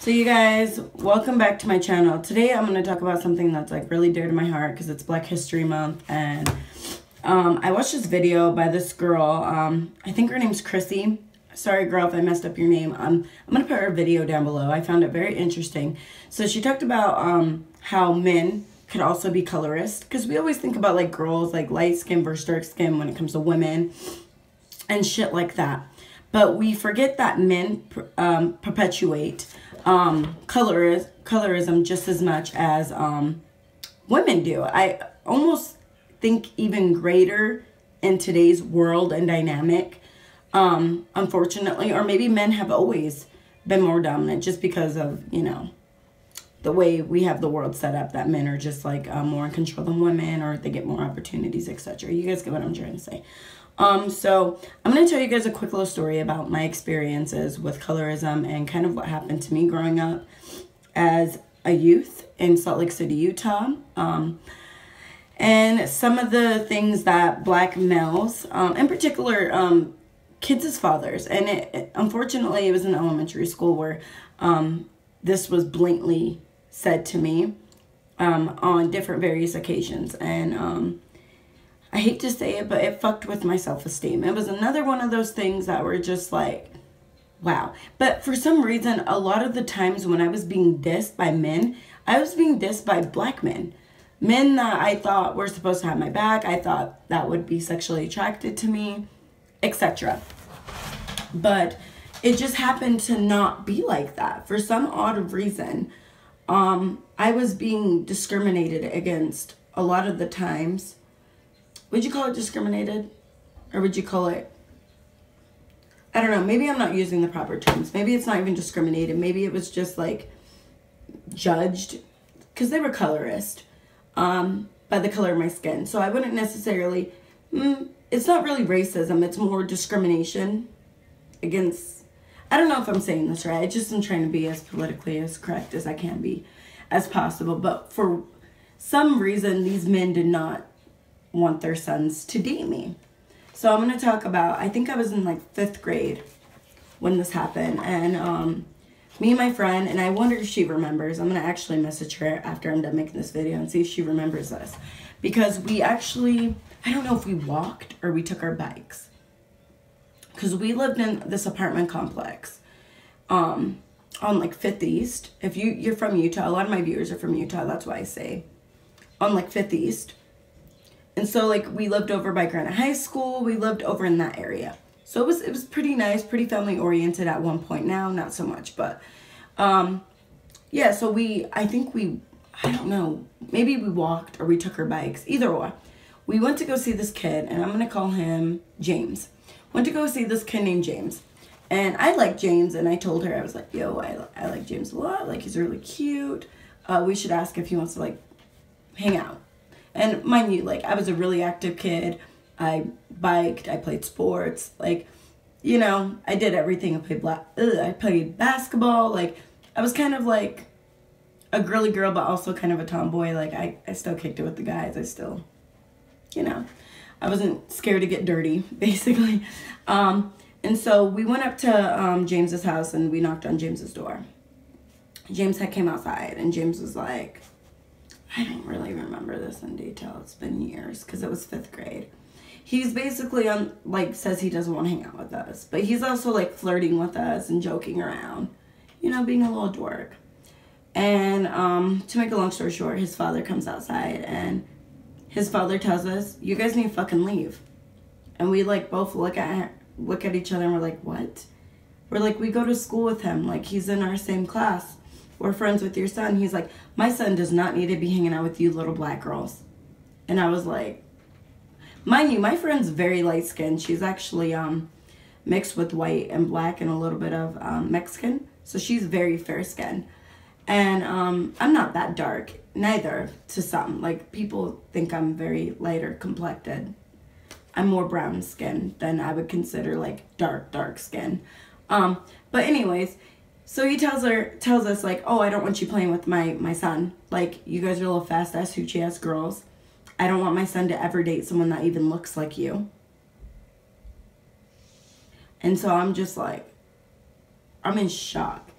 So you guys, welcome back to my channel. Today I'm going to talk about something that's like really dear to my heart because it's Black History Month, and I watched this video by this girl. I think her name's Chrissy. Sorry girl if I messed up your name. I'm going to put her video down below. I found it very interesting. So she talked about how men could also be colorist, because we always think about like girls, like light skin versus dark skin when it comes to women and shit like that. But we forget that men perpetuate colorism just as much as women do. I almost think even greater in today's world and dynamic, unfortunately. Or maybe men have always been more dominant just because of, you know, the way we have the world set up, that men are just like more in control than women, or they get more opportunities, etc. You guys get what I'm trying to say. So I'm going to tell you guys a quick little story about my experiences with colorism and kind of what happened to me growing up as a youth in Salt Lake City, Utah. And some of the things that Black males, in particular, kids as fathers, and unfortunately it was in elementary school where this was blatantly said to me on different various occasions. And I hate to say it, but it fucked with my self-esteem. It was another one of those things that were just like, wow. But for some reason, a lot of the times when I was being dissed by men, I was being dissed by Black men. Men that I thought were supposed to have my back. I thought that would be sexually attracted to me, etc. But it just happened to not be like that. For some odd reason, I was being discriminated against a lot of the times. Would you call it discriminated? Or would you call it, I don't know, maybe I'm not using the proper terms. Maybe it's not even discriminated. Maybe it was just like judged, because they were colorist, by the color of my skin. So I wouldn't necessarily, it's not really racism. It's more discrimination against, I don't know if I'm saying this right. I just am trying to be as politically as correct as I can be as possible. But for some reason, these men did not want their sons to date me. So I'm going to talk about, I think I was in like 5th grade when this happened, and me and my friend, and I wonder if she remembers. I'm going to actually message her after I'm done making this video and see if she remembers this, because we actually, I don't know if we walked or we took our bikes, because we lived in this apartment complex on like 5th East. If you're from Utah, a lot of my viewers are from Utah, that's why I say on like 5th East. And so, like, we lived over by Granite High School. We lived over in that area. So it was pretty nice, pretty family-oriented at one point. Now, not so much. But, yeah, so I don't know, maybe we walked or we took our bikes. Either way. We went to go see this kid, and I'm going to call him James. Went to go see this kid named James. And I like James, and I told her, I was like, yo, I like James a lot. Like, he's really cute. We should ask if he wants to, like, hang out. And mind you, like, I was a really active kid. I biked, I played sports, like, you know, I did everything. I played basketball. Like, I was kind of like a girly girl, but also kind of a tomboy. Like, I still kicked it with the guys. I still, you know, I wasn't scared to get dirty, basically. And so we went up to James's house, and we knocked on James's door. James had came outside, and James was like, I don't really remember this in detail. It's been years, because it was 5th grade. He's basically says he doesn't want to hang out with us. But he's also, like, flirting with us and joking around. You know, being a little dork. And to make a long story short, his father comes outside, and his father tells us, you guys need to fucking leave. And we, like, both look at each other, and we're like, what? We're like, we go to school with him. Like, he's in our same class. We're friends with your son. He's like, my son does not need to be hanging out with you little Black girls. And I was like, mind you, my friend's very light skinned. She's actually mixed with white and Black and a little bit of Mexican. So she's very fair skinned. And I'm not that dark, neither, to some. Like, people think I'm very lighter complected. I'm more brown skinned than I would consider, like, dark skin. But anyways, so he tells us, like, oh, I don't want you playing with my son. Like, you guys are little fast-ass, hoochie-ass girls. I don't want my son to ever date someone that even looks like you. And so I'm just like, I'm in shock.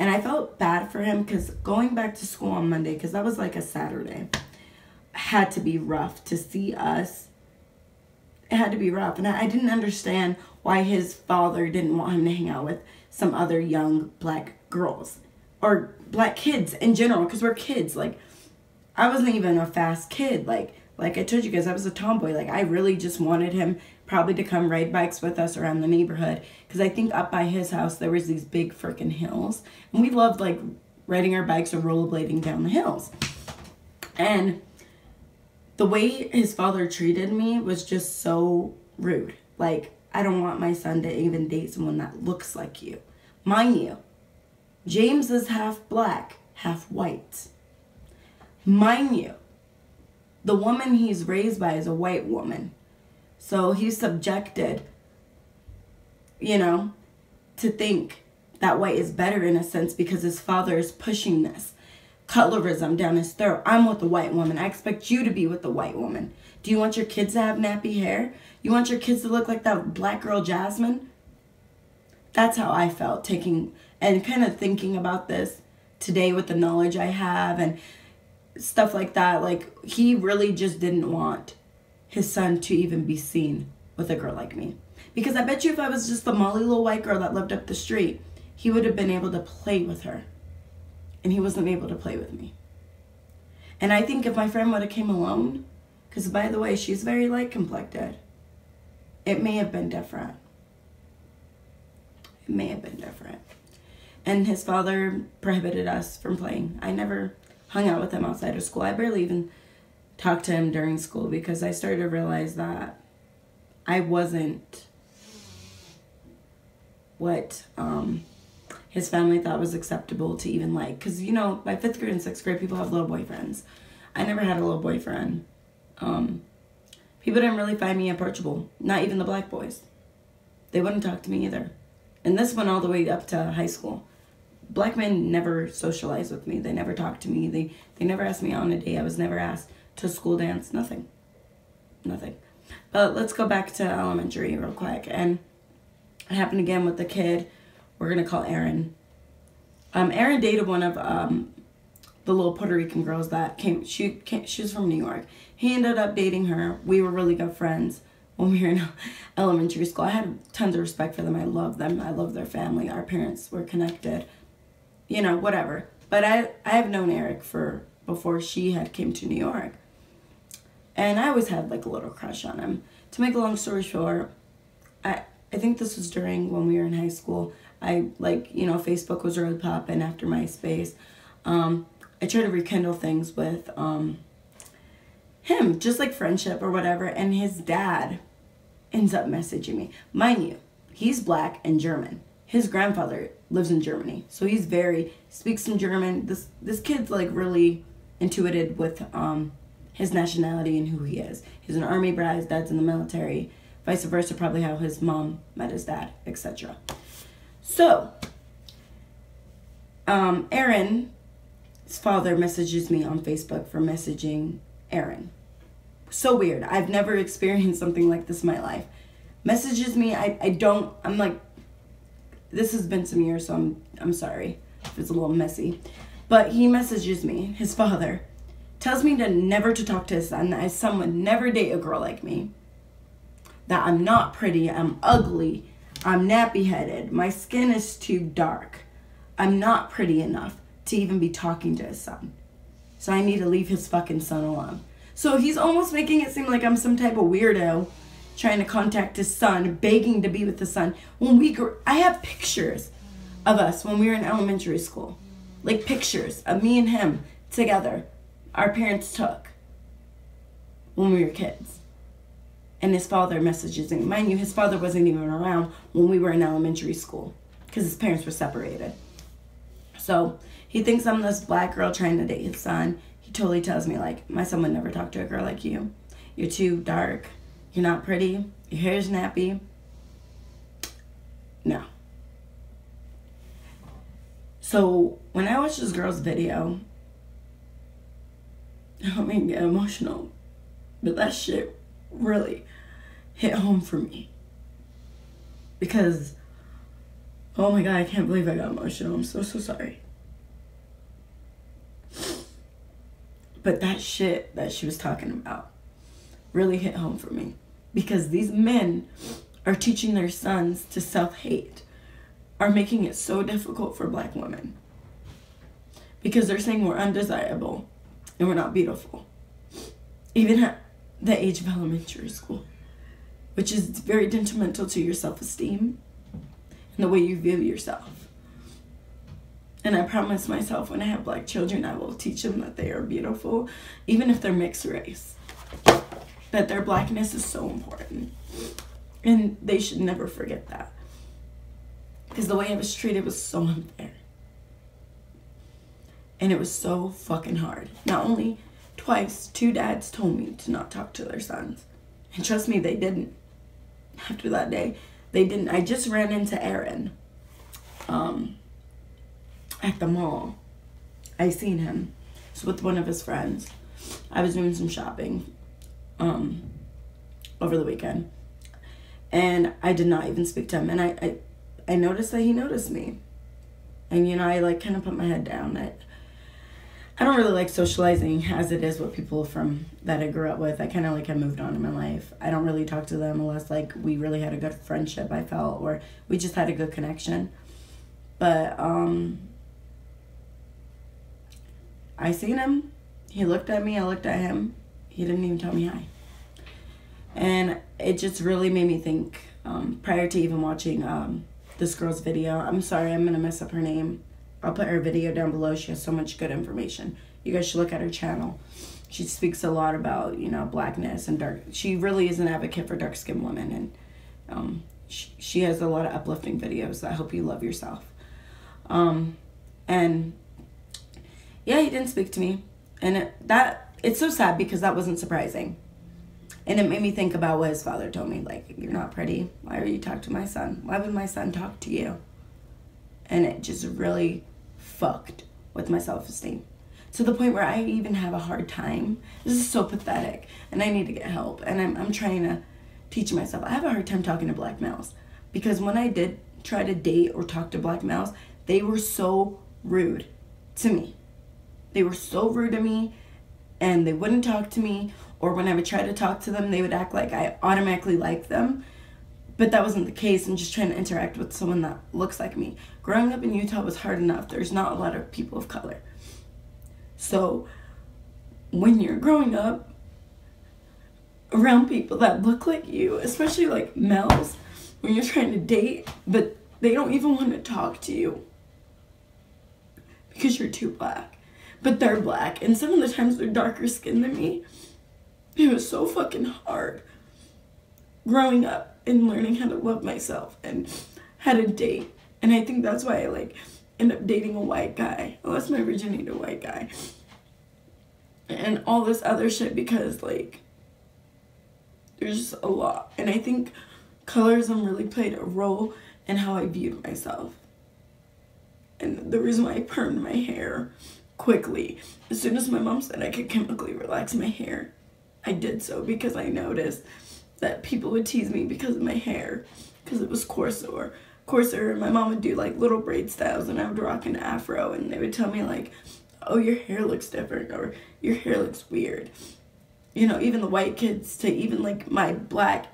And I felt bad for him because going back to school on Monday, because that was like a Saturday, had to be rough to see us. It had to be rough. And I didn't understand why his father didn't want him to hang out with some other young black girls. Or black kids in general, because we're kids. Like, I wasn't even a fast kid. Like I told you guys, I was a tomboy. Like, I really just wanted him probably to come ride bikes with us around the neighborhood. Because I think up by his house, there was these big freaking hills. And we loved, like, riding our bikes or rollerblading down the hills. And the way his father treated me was just so rude. Like, I don't want my son to even date someone that looks like you. Mind you, James is half black, half white. Mind you, the woman he's raised by is a white woman. So he's subjected, you know, to think that white is better in a sense because his father is pushing this colorism down his throat. I'm with the white woman. I expect you to be with the white woman. Do you want your kids to have nappy hair? You want your kids to look like that black girl Jasmine? That's how I felt taking and kind of thinking about this today with the knowledge I have and stuff like that. Like, he really just didn't want his son to even be seen with a girl like me. Because I bet you if I was just the molly little white girl that lived up the street, he would have been able to play with her. And he wasn't able to play with me. And I think if my friend would have came alone, because by the way, she's very light complected, it may have been different. It may have been different. And his father prohibited us from playing. I never hung out with him outside of school. I barely even talked to him during school because I started to realize that I wasn't what his family thought was acceptable to even like. Because, you know, by 5th grade and 6th grade, people have little boyfriends. I never had a little boyfriend. People didn't really find me approachable. Not even the black boys. They wouldn't talk to me either. And this went all the way up to high school. Black men never socialized with me. They never talked to me. They never asked me out on a date. I was never asked to school dance. Nothing. Nothing. But let's go back to elementary real quick. And it happened again with the kid we're going to call Aaron. Aaron dated one of the little Puerto Rican girls that came. She was from New York. He ended up dating her. We were really good friends when we were in elementary school. I had tons of respect for them. I love them. I love their family. Our parents were connected. You know, whatever. But I have known Eric for before she had came to New York. And I always had like a little crush on him. To make a long story short, I think this was during when we were in high school. Facebook was really popping after MySpace. I tried to rekindle things with him, just like friendship or whatever. And his dad ends up messaging me. Mind you, he's black and German. His grandfather lives in Germany, so he's speaks some German. This kid's like really intuited with his nationality and who he is. He's an army brat. His dad's in the military. Vice versa, probably how his mom met his dad, etc. So, Aaron's father messages me on Facebook for messaging Aaron. So weird. I've never experienced something like this in my life. Messages me. I'm like, this has been some years, so I'm sorry if it's a little messy. But he messages me, his father, tells me never to talk to his son, that his son would never date a girl like me, that I'm not pretty, I'm ugly, I'm nappy-headed, my skin is too dark, I'm not pretty enough to even be talking to his son. So I need to leave his fucking son alone. So he's almost making it seem like I'm some type of weirdo trying to contact his son, begging to be with the son. I have pictures of us when we were in elementary school. Like pictures of me and him together. Our parents took when we were kids. And his father messages me. Mind you, his father wasn't even around when we were in elementary school because his parents were separated. So he thinks I'm this black girl trying to date his son. He totally tells me, like, my son would never talk to a girl like you. You're too dark. You're not pretty. Your hair's nappy. No. So when I watch this girl's video, I don't mean get emotional, but that shit really hit home for me. Because Oh my God, I can't believe I got emotional. I'm so sorry. But that shit that she was talking about really hit home for me. Because these men are teaching their sons to self-hate, are making it so difficult for black women. Because they're saying we're undesirable and we're not beautiful. Even at the age of elementary school. Which is very detrimental to your self-esteem and the way you view yourself. And I promise myself when I have black children, I will teach them that they are beautiful, even if they're mixed race. That their blackness is so important. And they should never forget that. Because the way I was treated was so unfair. And it was so fucking hard. Not only twice, 2 dads told me to not talk to their sons. And trust me, they didn't. After that day, they didn't. I just ran into Aaron at the mall. I seen him. He was with one of his friends. I was doing some shopping over the weekend. And I did not even speak to him. And I noticed that he noticed me. And, you know, I, like, kind of put my head down. I don't really like socializing as it is with people from that I grew up with. I kind of, like, have moved on in my life. I don't really talk to them unless, like, we really had a good friendship, I felt, or we just had a good connection. But, I seen him. He looked at me. I looked at him. He didn't even tell me hi. And it just really made me think, prior to even watching this girl's video. I'm sorry, I'm going to mess up her name. I'll put her video down below. She has so much good information. You guys should look at her channel. She speaks a lot about, you know, blackness and dark. She really is an advocate for dark-skinned women. And she has a lot of uplifting videos that help you love yourself. And yeah, he didn't speak to me. And it's so sad because that wasn't surprising. And it made me think about what his father told me. Like, you're not pretty. Why are you talking to my son? Why would my son talk to you? And it just really fucked with my self-esteem. To the point where I even have a hard time. This is so pathetic. And I need to get help. And I'm trying to teach myself. I have a hard time talking to black males. Because when I did try to date or talk to black males, they were so rude to me. They were so rude to me. And they wouldn't talk to me. Or when I would try to talk to them, they would act like I automatically liked them. But that wasn't the case. I'm just trying to interact with someone that looks like me. Growing up in Utah was hard enough. There's not a lot of people of color. So when you're growing up around people that look like you, especially like males, when you're trying to date, but they don't even want to talk to you because you're too black. But they're black. And some of the times they're darker skinned than me. It was so fucking hard growing up and learning how to love myself and how to date. And I think that's why I like end up dating a white guy. I lost my virginity to a white guy. And all this other shit because like there's just a lot. And I think colorism really played a role in how I viewed myself. And the reason why I permed my hair quickly, as soon as my mom said I could chemically relax my hair, I did so because I noticed that people would tease me because of my hair, because it was coarser, and my mom would do like little braid styles and I would rock an afro and they would tell me like, oh, your hair looks different or your hair looks weird. You know, even the white kids, to even like my black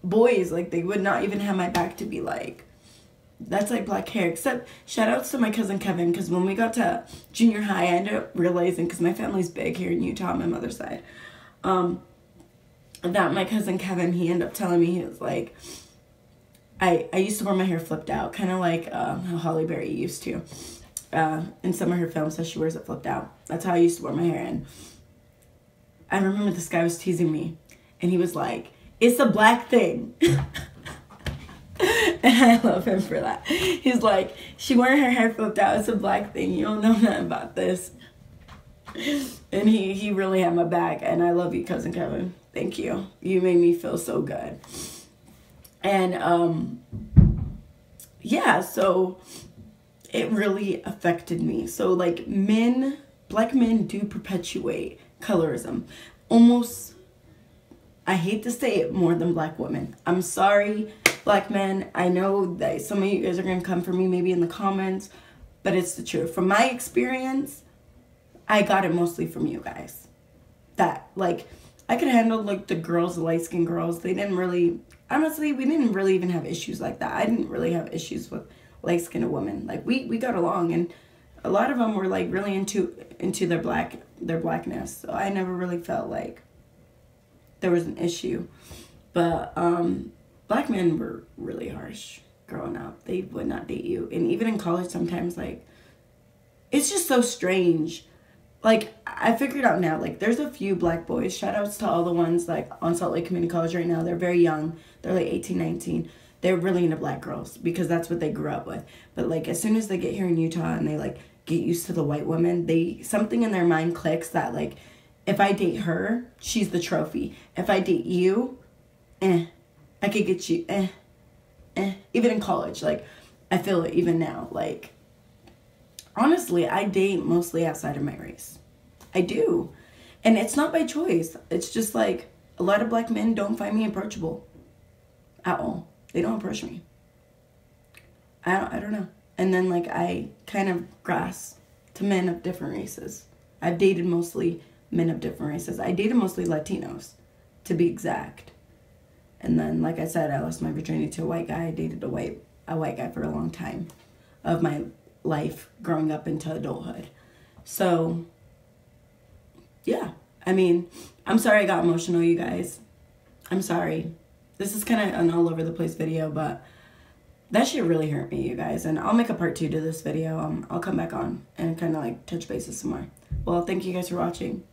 boys, like they would not even have my back to be like, that's like black hair. Except shout outs to my cousin Kevin, because when we got to junior high I ended up realizing, because my family's big here in Utah on my mother's side, that my cousin Kevin, he ended up telling me, he was like, I used to wear my hair flipped out, kind of like how Halle Berry used to. In some of her films, so she wears it flipped out. That's how I used to wear my hair. And I remember this guy was teasing me, and he was like, it's a black thing. And I love him for that. He's like, she wearing her hair flipped out, it's a black thing. You don't know nothing about this. And he really had my back, and I love you, cousin Kevin. Thank you. You made me feel so good. And yeah, so it really affected me. So like black men do perpetuate colorism. Almost, I hate to say it, more than black women. I'm sorry. Black men, I know that some of you guys are going to come for me maybe in the comments, but it's the truth. From my experience, I got it mostly from you guys. That, like, I could handle, like, the girls, the light-skinned girls. They didn't really, honestly, we didn't really even have issues like that. I didn't really have issues with light-skinned women. Like, we got along, and a lot of them were, like, really into their blackness. So I never really felt like there was an issue. But black men were really harsh growing up. They would not date you. And even in college sometimes, like, it's just so strange. Like, I figured out now, like, there's a few black boys. Shout outs to all the ones, like, on Salt Lake Community College right now. They're very young. They're, like, 18, 19. They're really into black girls because that's what they grew up with. But, like, as soon as they get here in Utah and they, like, get used to the white women, something in their mind clicks that, like, if I date her, she's the trophy. If I date you, I could get you, Even in college, like, I feel it even now. Like, honestly, I date mostly outside of my race. I do. And it's not by choice. It's just, like, a lot of black men don't find me approachable at all. They don't approach me. I don't know. And then, like, I kind of grass to men of different races. I've dated mostly men of different races. I dated mostly Latinos, to be exact. And then, like I said, I lost my virginity to a white guy. I dated a white guy for a long time of my life growing up into adulthood. So, yeah. I mean, I'm sorry I got emotional, you guys. I'm sorry. This is kind of an all over the place video, but that shit really hurt me, you guys. And I'll make a part 2 to this video. I'll come back on and kind of like touch bases some more. Well, thank you guys for watching.